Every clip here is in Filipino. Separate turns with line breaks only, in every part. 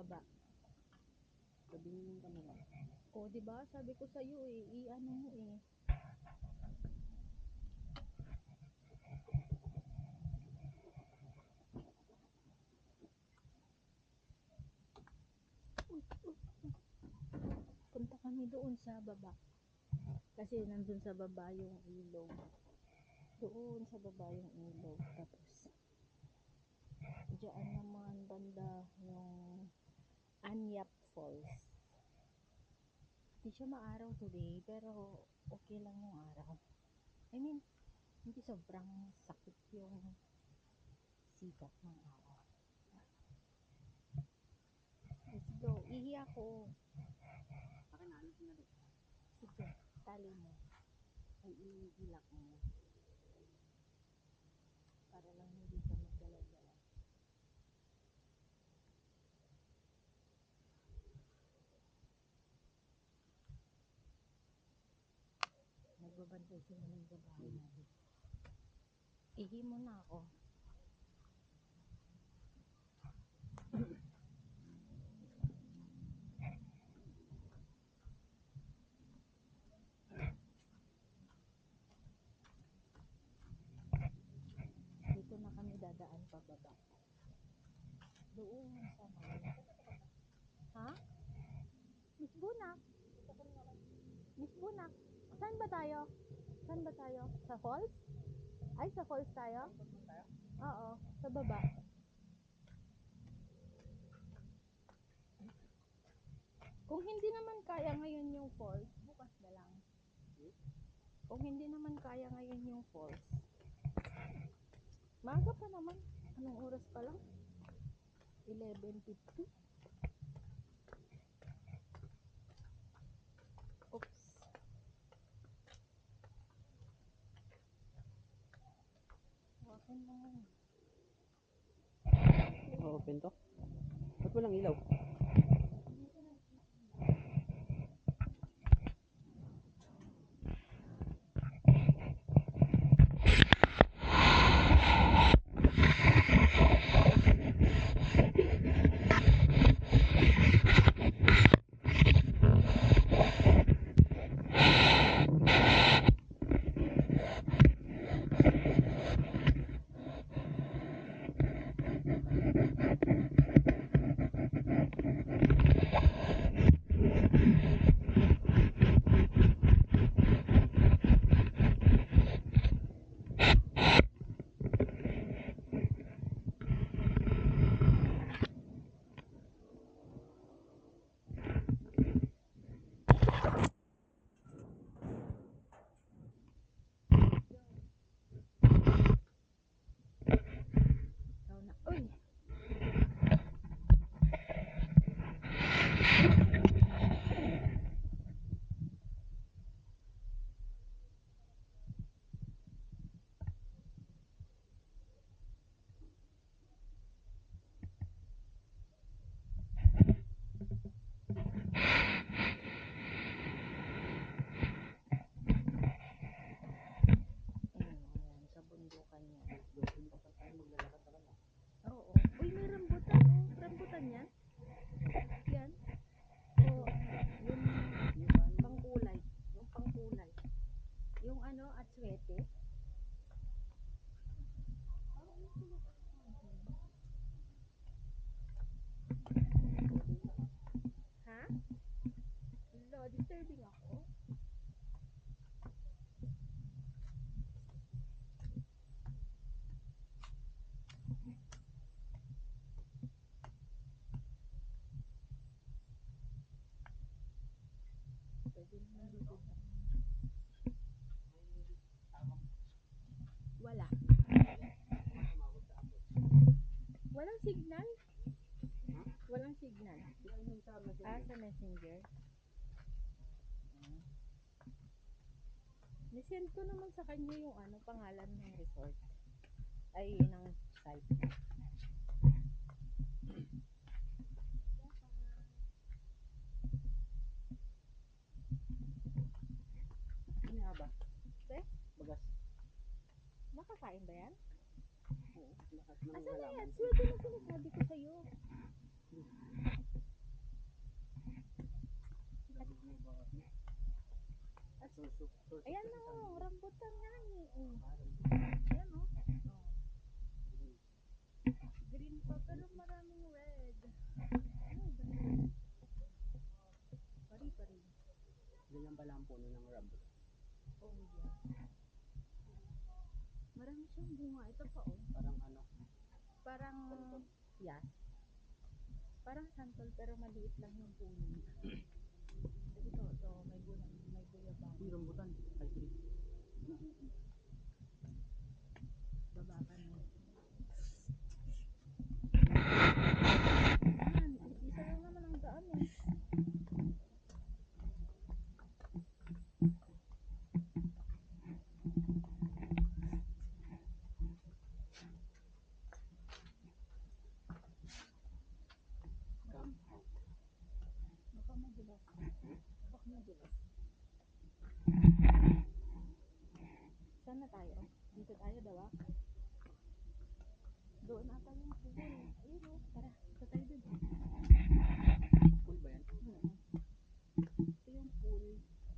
baba.
Sabihin ka mo.
O, diba? Sabi ko sa'yo eh, i-ano mo eh. Punta kami doon sa baba. Kasi nandun sa baba yung ilog. Doon sa baba yung ilog. Tapos, diyan naman banda yung Anyap Falls. Hindi siya maaraw today, pero okay lang yung araw. I mean, hindi sobrang sakit yung sikat ng araw. Let's go. Ihi ako.
Akin na, anak na rin.
Sige, tali mo. Ay, ilak mo. Para lang hindi ka magdala-dala. Nagbabantay sila ng babae natin. Ihi mo na ako. Dito na kami dadaan pababa. Doon sa may... Ha? Miss Bunak? Miss Bunak? Saan ba tayo? Saan ba tayo? Sa falls? Ay, sa falls tayo? Oo, sa baba. Kung hindi naman kaya ngayon yung falls, bukas na lang. Kung hindi naman kaya ngayon yung falls, maaga pa naman. Anong oras pa lang? 11:50. Oops. Akin lang.
Open to? Ba't walang ilaw?
Ikaw na. Uy! Ayan, sa bundukan yan. Oo. Uy, may rambutan. Oh, rambutan yan? Yan. Oh, yung pangkulay. Yung pangkulay. Yung ano, atswete. Ha? Lo, disturbing ako. Pwede naman dito. Wala. Walang signal? Walang signal. Ah, sa messenger. Nisend ko naman sa kanya yung ano, pangalan ng resort. Ay, ng site.
Ano nga ba?
Te,
Bagas.
nakakain ba yan?
Oo. Lakas ng
Asan na
halaman.
yan? Swerte na sinasabi ko sa'yo. Ayan o, rambutan nga eh. Oh. Ayan o. Green pa pero maraming red. Ay, ganda. Pari-pari.
Ganyan pala ang puno ng rambutan.
Oh yeah. Marami siyang bunga. Ito pa oh.
Parang ano,
Parang, yes. Parang santol pero maliit lang yung puno. Ito, may guyaba.
uy, rambutan. Hybrid.
Baba ka na. Yan, isa lang naman ang daan eh. Baka madulas. Baka madulas. Saan na tayo? Dito tayo daw ah. Doon ata yung pool. Ayun o, tara. Ito tayo dun.
Pool ba yan?
Ito yung pool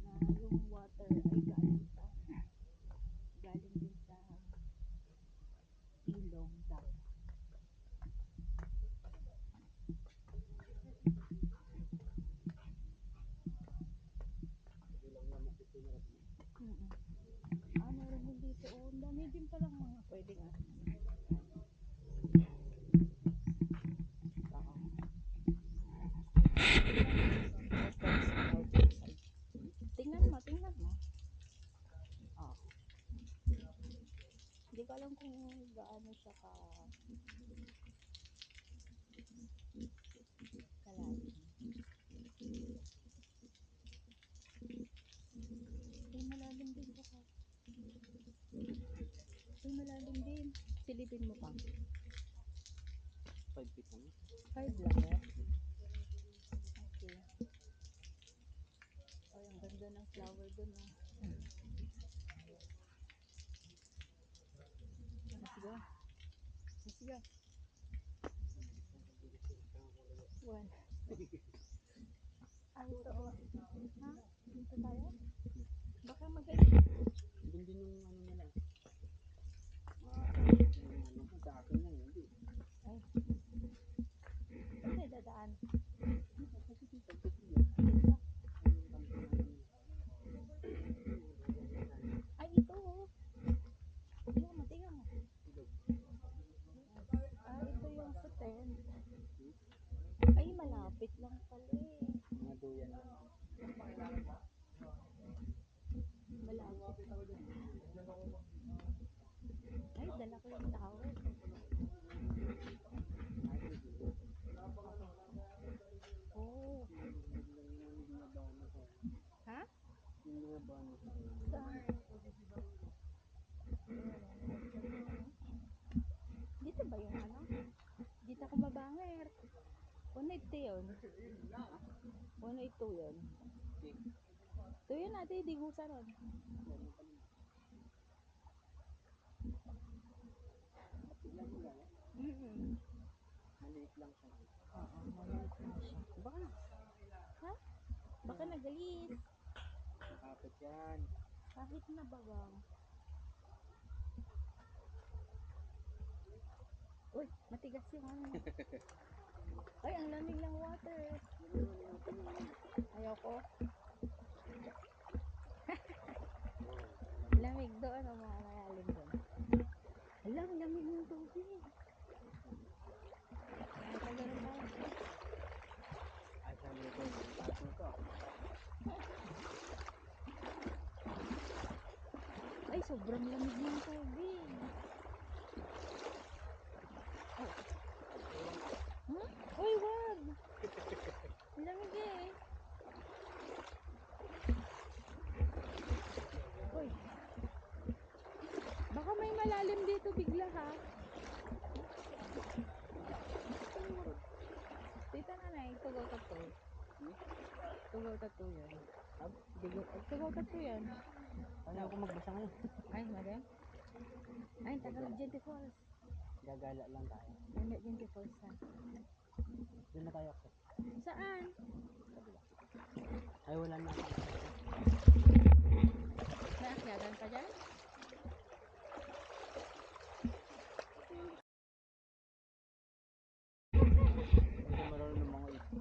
na yung water ay galing din sa ilog daw.
Ilang lamok dito na rin.
Meron din dito. Oh, ang dami din palang mga pwedeng tingnan mo. Oh. Hindi ko alam kung gaano siya kalalim. Ay, malalim din siya. Ay, malalim din. Silipin mo pa.
5 feet lang.
5 lang yan. Okay. Ay, ang ganda ng flower dun oh. Let's go. Let's go. One. Ay, ito oh. Ha? Dito tayo? Baka magaling.
Doon din yung ano nila. Sa akin yan, hindi.
Ay. Hindi, dadaan. Ay, ito oh. Tingnan mo, tingnan mo. Ito yung sa tent. Ay, malapit lang pala eh.
Mga duyan lang.
Malapit. Ay, dala ko yung towel. Oh. Ha? Saan? Dito ba yung ano? Dito ako mabanger. 182 yun. 182 yun. Ito yun natin, di gusa ron.
Maliit lang siya.
Oo, maliit lang siya.
Baka,
Ha? Baka nagalis.
nakapit yan.
Kahit na bagang. Uy, matigas yung ano. Ay, ang lamig ng water. Ayoko. Lamig doon ang mga malalim doon. Alam, lamig ng tubig. Ay, pagano'n tayo.
Ay, sa likod. Tato to.
Ay, sobrang lamig ng tubig. Oh. Hmm? Uy, wag! Lamig eh. Uy. Baka may malalim dito bigla ha. Tita nanay, tugaw tato. Tugaw tato yan. Tugaw tato yan.
Ayaw ko magbasa ngayon.
Ay, madam. Ay, tagal Gente Falls.
Gagala lang tayo.
Hindi, Gente Falls ha.
Doon na tayo.
Saan?
Ay, wala na.
May akyatan pa dyan?
Hindi marunong ng mga ito.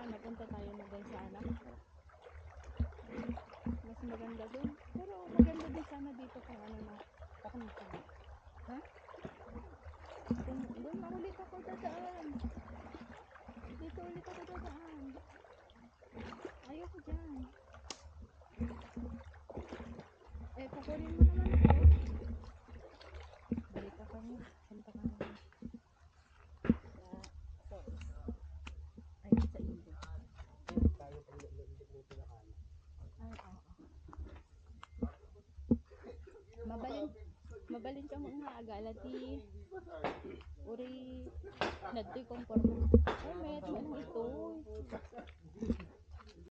Napunta tayo na doon sa ano? Mas maganda doon. Pero maganda din sana dito kung ano na. Kung ha? Doon na ulit ako dadaan. Dito ulit ako dadaan. Ayoko dyan. Kukunin mo naman ako. Balik ka kami. Punta kami. Ay, sa ilog.
Tayo pag luto na kanin.
Ay, oo. Mabalin ka mga agala ti uri nadti konforme. Ay, may ito ito.